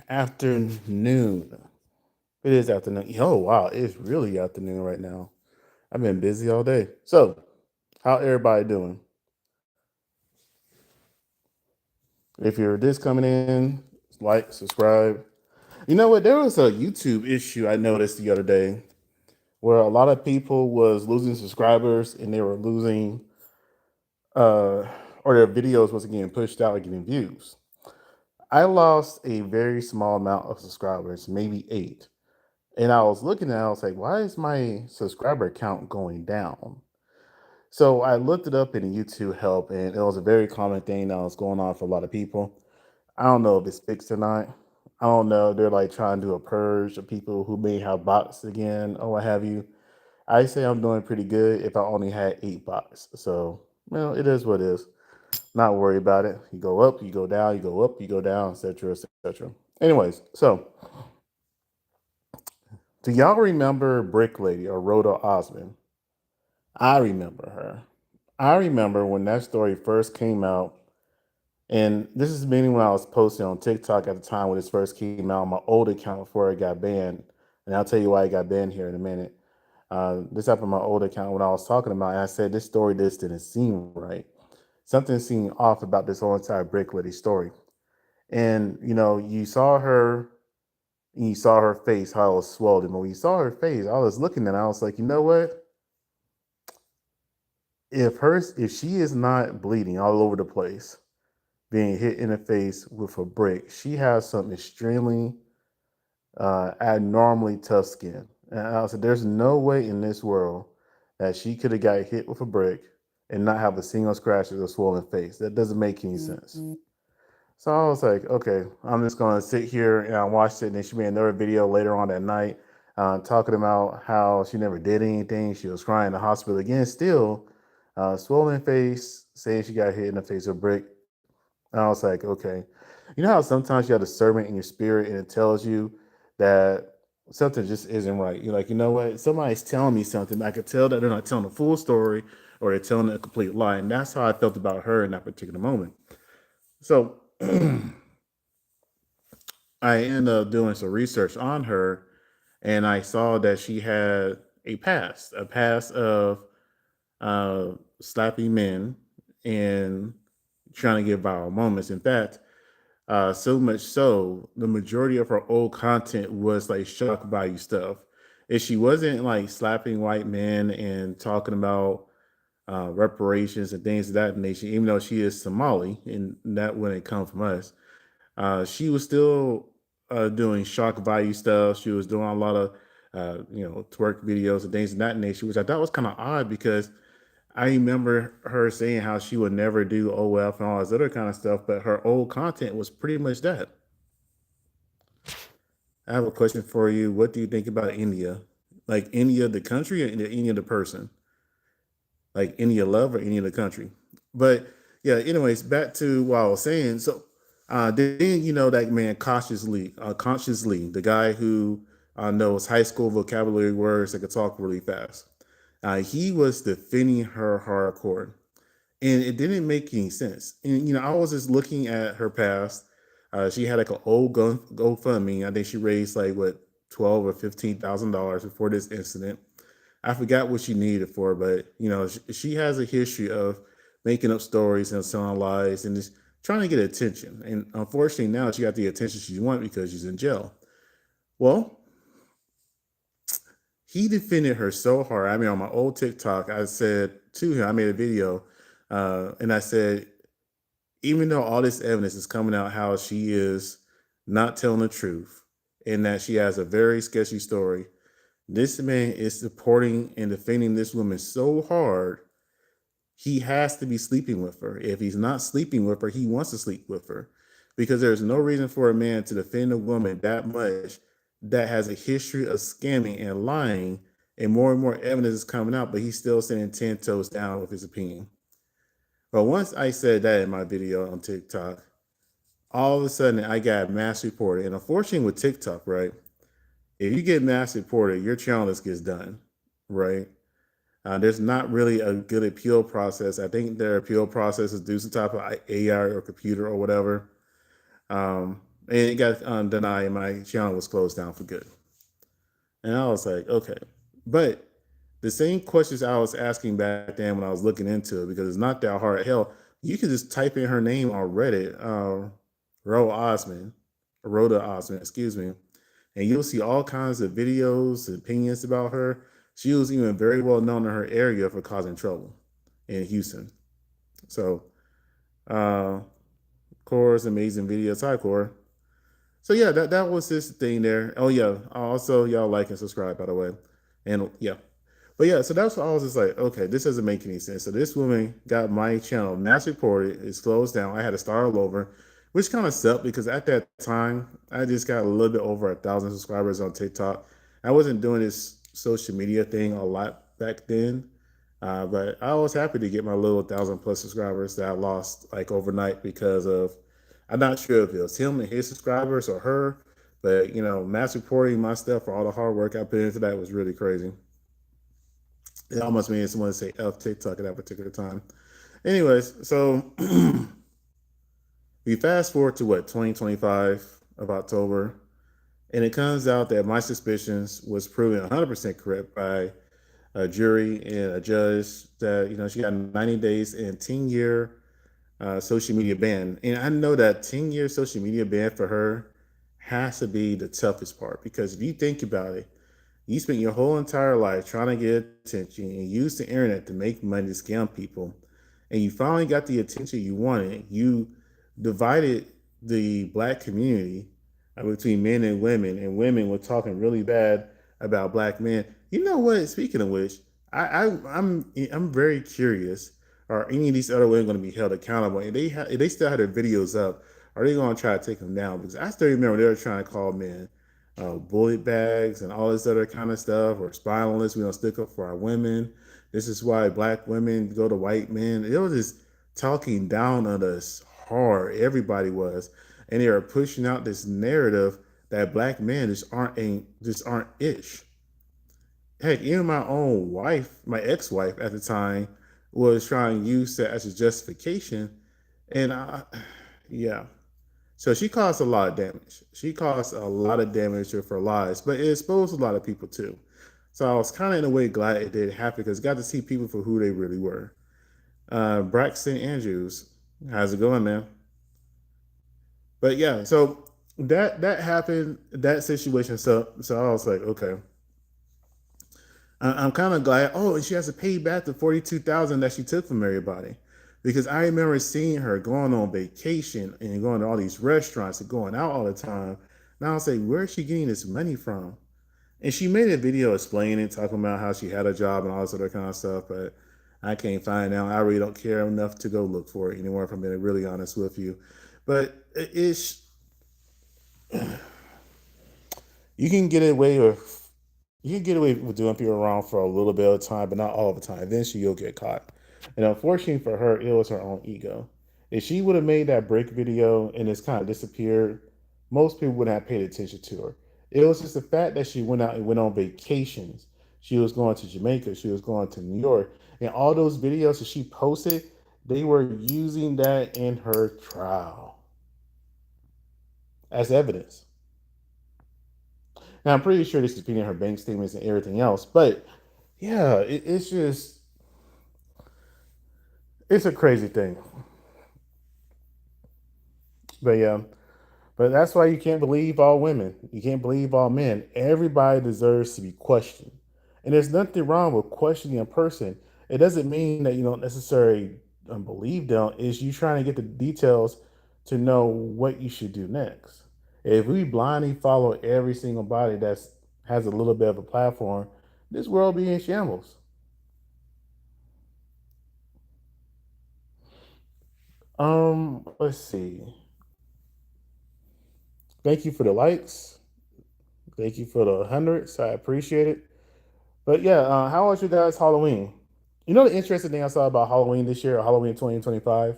afternoon. It is afternoon. Oh wow, it's really afternoon right now. I've been busy all day. So, how everybody doing? If you're just coming in, like, subscribe. You know what? There was a YouTube issue I noticed the other day where a lot of people was losing subscribers and they were losing uh or their videos wasn't getting pushed out and getting views. I lost a very small amount of subscribers, maybe 8. And I was looking at it, I was like, why is my subscriber count going down? So I looked it up in YouTube help, and it was a very common thing that was going on for a lot of people. I don't know if it's fixed or not. I don't know. They're like trying to do a purge of people who may have bots again or what have you. I say I'm doing pretty good if I only had 8 bots. So, it is what it is. Not worry about it. You go up, you go down, you go up, you go down, etc., etc. Anyways, so do y'all remember Brick Lady or Rhoda Osman? I remember her. I remember when that story first came out, and this is mainly when I was posting on TikTok at the time when this first came out, on my old account before it got banned. And I'll tell you why it got banned here in a minute. This happened on my old account when I was talking about it. I said this story just didn't seem right. Something seemed off about this whole entire Brick Lady story. And you saw her face, how it was swollen. But when you saw her face, I was looking at it, I was like, you know what? If she is not bleeding all over the place, being hit in the face with a brick, she has some extremely abnormally tough skin. And I said, there's no way in this world that she could have got hit with a brick and not have a single scratch or a swollen face. That doesn't make any sense. So I was like, okay, I'm just gonna sit here and I watched it. And then she made another video later on that night, talking about how she never did anything. She was crying in the hospital again, still swollen face, saying she got hit in the face with a brick. And I was like, okay, you know how sometimes you have discernment in your spirit and it tells you that something just isn't right. You're like, you know what? Somebody's telling me something. I could tell that they're not telling the full story or they're telling a complete lie. And that's how I felt about her in that particular moment. So I ended up doing some research on her, and I saw that she had a past of slapping men and trying to get viral moments. In fact, so much so, the majority of her old content was like shock value stuff. If she wasn't like slapping white men and talking about reparations and things of that nature, even though she is Somali and that wouldn't come from us, she was still doing shock value stuff. She was doing a lot of, twerk videos and things of that nature, which I thought was kind of odd because I remember her saying how she would never do OF and all this other kind of stuff, but her old content was pretty much that. I have a question for you. What do you think about India? Like India, the country, or India, the person? Like India love or India, the country? But yeah, anyways, back to what I was saying. So then that man consciously, the guy who knows high school vocabulary words that could talk really fast. He was defending her hardcore, and it didn't make any sense. And I was just looking at her past. She had like an old GoFundMe. I think she raised like what $12,000 or $15,000 before this incident. I forgot what she needed it for, but she has a history of making up stories and telling lies and just trying to get attention. And unfortunately, now she got the attention she wants because she's in jail. Well, he defended her so hard. I mean, on my old TikTok, I said to him, I made a video, and I said, even though all this evidence is coming out how she is not telling the truth and that she has a very sketchy story, this man is supporting and defending this woman so hard, he has to be sleeping with her. If he's not sleeping with her, he wants to sleep with her because there's no reason for a man to defend a woman that much that has a history of scamming and lying, and more evidence is coming out, but he's still standing 10 toes down with his opinion. But once I said that in my video on TikTok, all of a sudden I got mass reported. And unfortunately with TikTok, right? If you get mass reported, your channel just gets done, right? There's not really a good appeal process. I think their appeal process is due to some type of AI or computer or whatever. and it got denied. And my channel was closed down for good. And I was like, okay, but the same questions I was asking back then when I was looking into it, because it's not that hard. Hell, you can just type in her name on Reddit, Rhoda Osman, excuse me, and you'll see all kinds of videos and opinions about her. She was even very well known in her area for causing trouble in Houston. So, Cora's amazing videos. Hi, Cora. So yeah, that was this thing there. Oh yeah, also y'all like and subscribe by the way, and yeah, but yeah, so that's what I was just like, okay, this doesn't make any sense. So this woman got my channel mass reported, it's closed down. I had to start all over, which kind of sucked because at that time I just got a little bit over 1,000 subscribers on TikTok. I wasn't doing this social media thing a lot back then, but I was happy to get my little 1,000 plus subscribers that I lost like overnight because of, I'm not sure if it was him and his subscribers or her, but mass reporting my stuff for all the hard work I put into that was really crazy. It almost made someone say F TikTok at that particular time. Anyways, so we fast forward to what, 2025 of October, and it comes out that my suspicions was proven 100% correct by a jury and a judge that she got 90 days and 10-year social media ban. And I know that 10-year social media ban for her has to be the toughest part, because if you think about it, you spent your whole entire life trying to get attention and use the internet to make money to scam people. And you finally got the attention you wanted. You divided the black community between men and women were talking really bad about black men. You know what? Speaking of which, I'm very curious. Are any of these other women going to be held accountable? And if they still have their videos up, are they going to try to take them down? Because I still remember they were trying to call men bullet bags and all this other kind of stuff, or spy on us. We don't stick up for our women. This is why black women go to white men. It was just talking down on us hard. Everybody was, and they are pushing out this narrative that black men just aren't ish. Heck, even my own wife, my ex-wife at the time, was trying to use that as a justification, and yeah. So she caused a lot of damage. She caused a lot of damage with her lies, but it exposed a lot of people too. So I was kind of in a way glad it did happen, because I got to see people for who they really were. Braxton Andrews, how's it going, man? But yeah, so that happened, that situation. So I was like, okay, I'm kind of glad. Oh, and she has to pay back the 42,000 that she took from everybody, because I remember seeing her going on vacation and going to all these restaurants and going out all the time. And I was like, where is she getting this money from? And she made a video explaining, talking about how she had a job and all this other kind of stuff, but I can't find it now. I really don't care enough to go look for it anymore, if I'm being really honest with you. But it's you can get away with you can get away with doing people wrong for a little bit of time, but not all the time. Eventually, you'll get caught. And unfortunately for her, it was her own ego. If she would have made that break video and it's kind of disappeared, most people wouldn't have paid attention to her. It was just the fact that she went out and went on vacations. She was going to Jamaica. She was going to New York. And all those videos that she posted, they were using that in her trial as evidence. Now, I'm pretty sure this is being in her bank statements and everything else, but yeah, it's a crazy thing. But yeah, but that's why you can't believe all women. You can't believe all men. Everybody deserves to be questioned. And there's nothing wrong with questioning a person. It doesn't mean that you don't necessarily believe them. Is you trying to get the details to know what you should do next. If we blindly follow every single body that's has a little bit of a platform, this world be in shambles. Let's see. Thank you for the likes. Thank you for the hundreds. I appreciate it. But yeah, how was your guys' Halloween? You know the interesting thing I saw about Halloween this year, or Halloween 2025?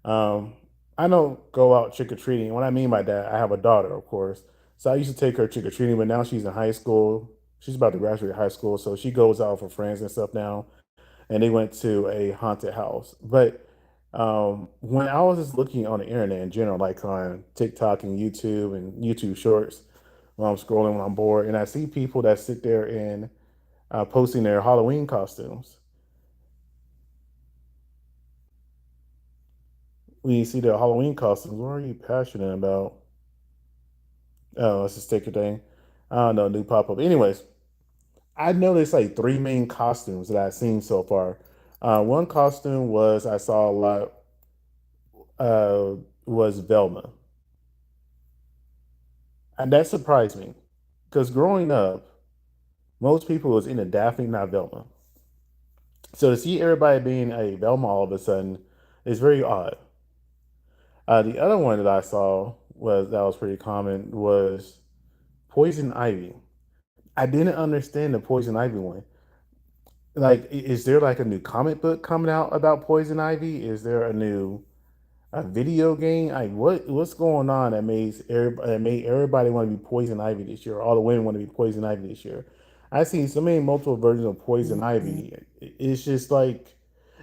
Um, I don't go out trick or treating. What I mean by that, I have a daughter, of course. So I used to take her trick or treating, but now she's in high school. She's about to graduate high school, so she goes out with her friends and stuff now. And they went to a haunted house. But When I was just looking on the internet in general, like on TikTok and YouTube Shorts, when I'm scrolling when I'm bored, and I see people that sit there and posting their Halloween costumes. When you see their Halloween costumes, what are you passionate about? Oh, it's a sticker thing. I don't know, new pop up. Anyways, I noticed like three main costumes that I've seen so far. One costume was I saw a lot uh, was Velma, and that surprised me because growing up, most people was into Daphne, not Velma. So to see everybody being a Velma all of a sudden is very odd. The other one that I saw was that was pretty common was Poison Ivy. I didn't understand the Poison Ivy one. Like, is there like a new comic book coming out about Poison Ivy? Is there a video game? Like, what's going on that made everybody want to be Poison Ivy this year? All the women want to be Poison Ivy this year. I've seen so many multiple versions of Poison Ivy. It's just like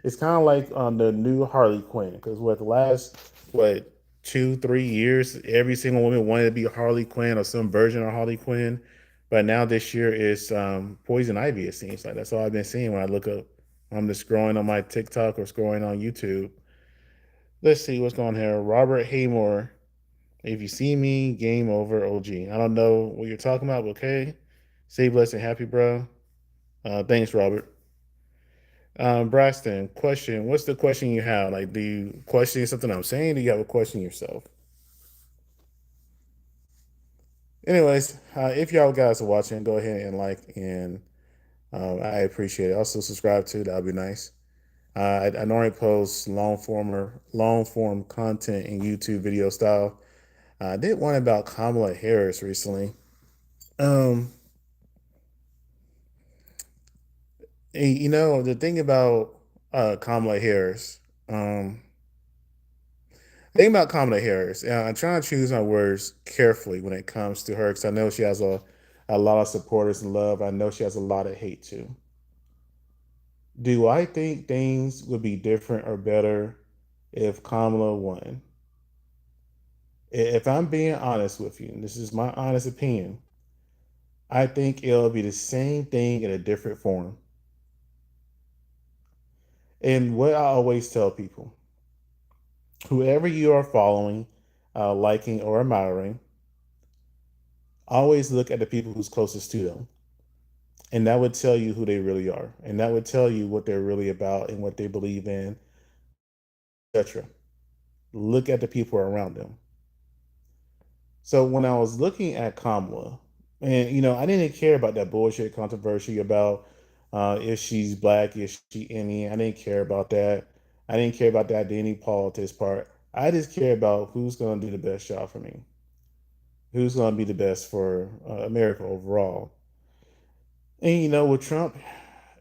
it's kind of like the new Harley Quinn because what the last what 2 3 years, every single woman wanted to be Harley Quinn or some version of Harley Quinn, but now this year is Poison Ivy. It seems like that's all I've been seeing when I look up. I'm just scrolling on my TikTok or scrolling on YouTube. Let's see what's going on here. Robert Haymore. If you see me, game over, OG. I don't know what you're talking about, but okay. Stay blessed and happy, bro. Thanks, Robert. Braxton, question. What's the question you have? Like, do you question something I'm saying? Do you have a question yourself? Anyways, if y'all guys are watching, go ahead and like and I appreciate it. Also subscribe too. That would be nice. I normally post long form content in YouTube video style. I did one about Kamala Harris recently. Um, the thing about Kamala Harris, um, the thing about Kamala Harris, I'm trying to choose my words carefully when it comes to her because I know she has a lot of supporters and love. I know she has a lot of hate too. Do I think things would be different or better if Kamala won? If I'm being honest with you, and this is my honest opinion, I think it'll be the same thing in a different form. And what I always tell people, whoever you are following, liking, or admiring, always look at the people who's closest to them. And that would tell you who they really are. And that would tell you what they're really about and what they believe in, etc. Look at the people around them. So when I was looking at Kamala, and I didn't care about that bullshit controversy about if she's black, if she Indian. I didn't care about that. I didn't care about the identity politics part. I just care about who's going to do the best job for me, who's going to be the best for America overall. And with Trump,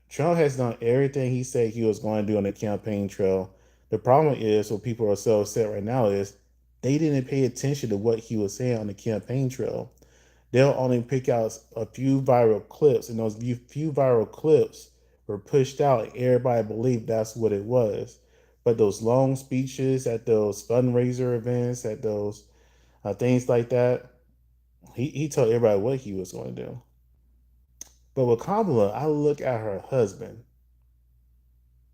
Trump has done everything he said he was going to do on the campaign trail. The problem is, what people are so upset right now is they didn't pay attention to what he was saying on the campaign trail. They'll only pick out a few viral clips, and those few viral clips were pushed out, and everybody believed that's what it was. But those long speeches at those fundraiser events, at those things like that, he told everybody what he was going to do. But with Kamala, I look at her husband.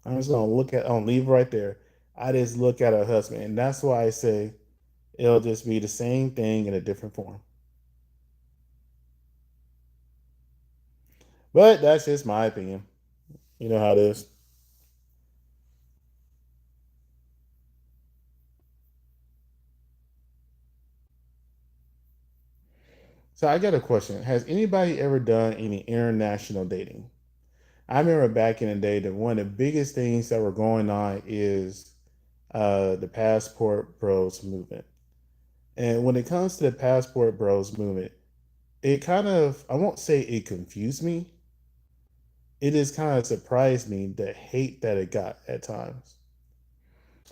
I'm just gonna I'll leave right there. I just look at her husband, and that's why I say it'll just be the same thing in a different form. But that's just my opinion. You know how it is. So I got a question. Has anybody ever done any international dating? I remember back in the day that one of the biggest things that were going on is the passport bros movement. And when it comes to the passport bros movement, it kind of, I won't say it confused me. It just kind of surprised me the hate that it got at times.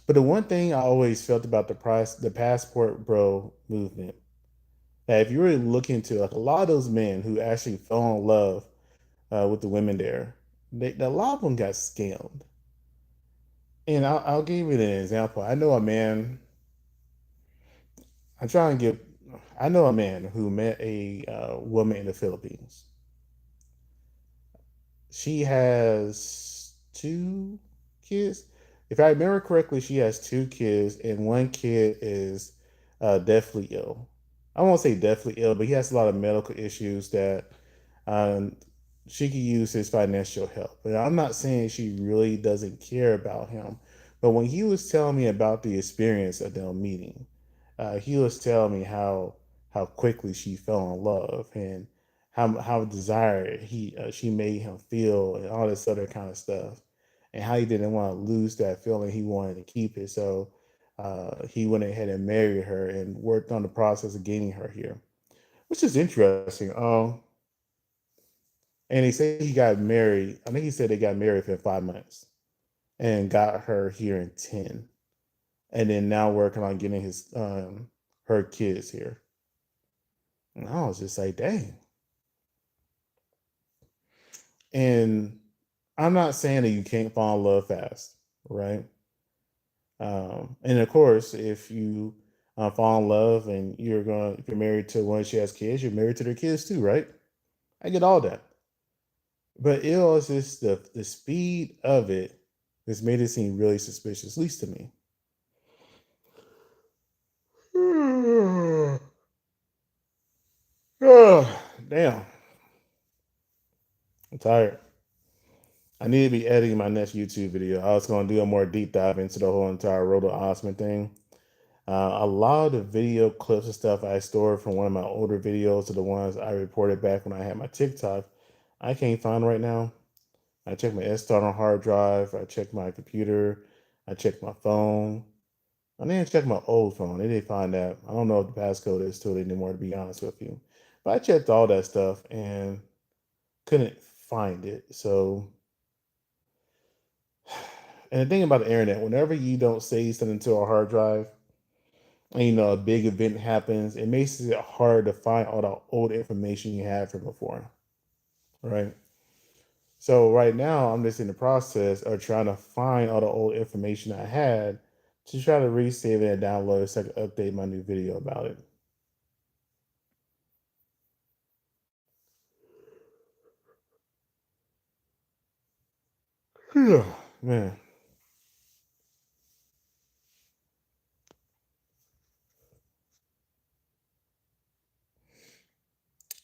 But the one thing I always felt about the passport bro movement, that if you really look into like a lot of those men who actually fell in love with the women there, a lot of them got scammed. And I'll give you an example. I know a man. I'm trying to give. I know a man who met a woman in the Philippines. She has two kids. If I remember correctly, she has two kids, and one kid is deathly ill. I won't say deathly ill, but he has a lot of medical issues that um, she could use his financial help. And I'm not saying she really doesn't care about him, but when he was telling me about the experience of them meeting, he was telling me how quickly she fell in love and how desired she made him feel and all this other kind of stuff, and how he didn't want to lose that feeling. He wanted to keep it, so he went ahead and married her and worked on the process of getting her here, which is interesting. And he said he got married. I think he said they got married for 5 months and got her here in 10, and then now working on getting his her kids here. And I was just like, dang. And I'm not saying that you can't fall in love fast, right? And of course, if you fall in love and if you're married to one, she has kids, you're married to their kids too, right? I get all that, but it was just the speed of it that's made it seem really suspicious, at least to me. Oh, damn, I'm tired. I need to be editing my next YouTube video. I was going to do a more deep dive into the whole entire Roda Osman thing. A lot of the video clips and stuff I stored from one of my older videos to the ones I reported back when I had my TikTok, I can't find right now. I checked my external hard drive. I checked my computer. I checked my phone. I didn't check my old phone. They didn't find that. I don't know if the passcode is to it anymore, to be honest with you. But I checked all that stuff and couldn't find it. So, and the thing about the internet, whenever you don't save something to a hard drive, and a big event happens, it makes it hard to find all the old information you had from before, right? So right now, I'm just in the process of trying to find all the old information I had to try to resave it and download it so I can update my new video about it. Man.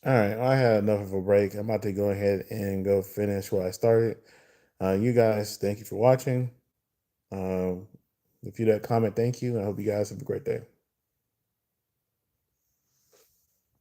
All right, I had enough of a break. I'm about to go ahead and go finish what I started. You guys, thank you for watching. Um, if you that comment, thank you. I hope you guys have a great day.